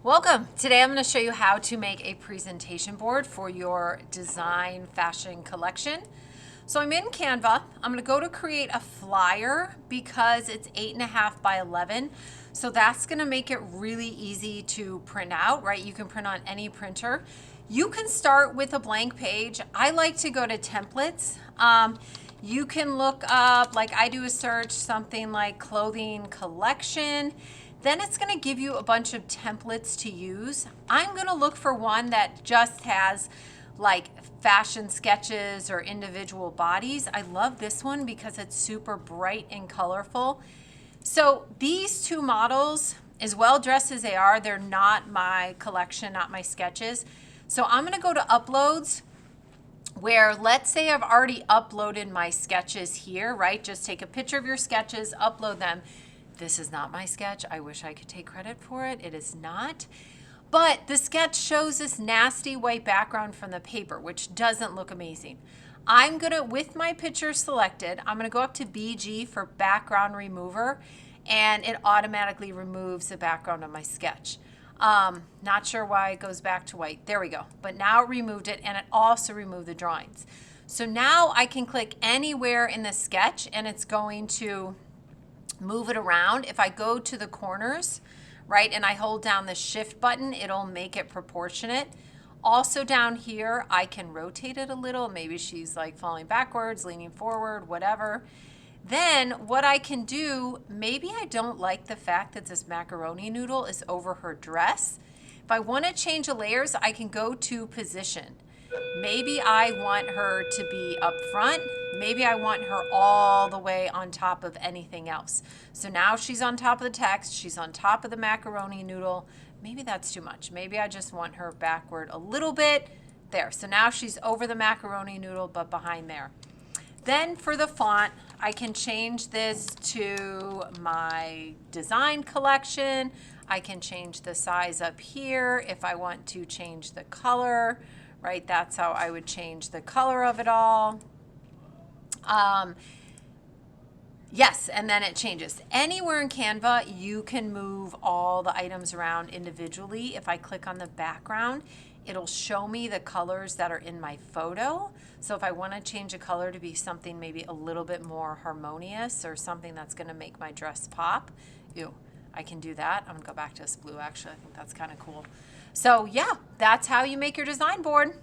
Welcome. Today I'm going to show you how to make a presentation board for your design fashion collection. So I'm in Canva. I'm going to go to create a flyer because it's 8.5 by 11. So that's going to make it really easy to print out, right? You can print on any printer. You can start with a blank page. I like to go to templates. You can look up, like I do a search, something like clothing collection. Then it's going to give you a bunch of templates to use. I'm going to look for one that just has like fashion sketches or individual bodies. I love this one because it's super bright and colorful. So these two models, as well dressed as they are, they're not my collection, not my sketches. So I'm going to go to uploads, where let's say I've already uploaded my sketches here, right? Just take a picture of your sketches, upload them. This is not my sketch. I wish I could take credit for it. It is not. But the sketch shows this nasty white background from the paper, which doesn't look amazing. I'm gonna, with my picture selected, I'm gonna go up to BG for background remover, and it automatically removes the background of my sketch. Not sure why it goes back to white. There we go. But now it removed it, and it also removed the drawings. So now I can click anywhere in the sketch, and it's going to move it around. If I go to the corners, right, and I hold down the shift button, it'll make it proportionate. Also down here, I can rotate it a little. Maybe she's like falling backwards, leaning forward, whatever. Then what I can do, maybe I don't like the fact that this macaroni noodle is over her dress. If I want to change the layers, I can go to position. Maybe I want her to be up front. Maybe I want her all the way on top of anything else. So now she's on top of the text. She's on top of the macaroni noodle. Maybe that's too much. Maybe I just want her backward a little bit. There. So now she's over the macaroni noodle, but behind there. Then for the font, I can change this to my design collection. I can change the size up here if I want to change the color. Right, that's how I would change the color of it all. Yes, and then it changes. Anywhere in Canva, you can move all the items around individually. If I click on the background, it'll show me the colors that are in my photo. So if I want to change a color to be something maybe a little bit more harmonious or something that's going to make my dress pop, I can do that. I'm gonna go back to this blue actually. I think that's kind of cool. So yeah, that's how you make your design board.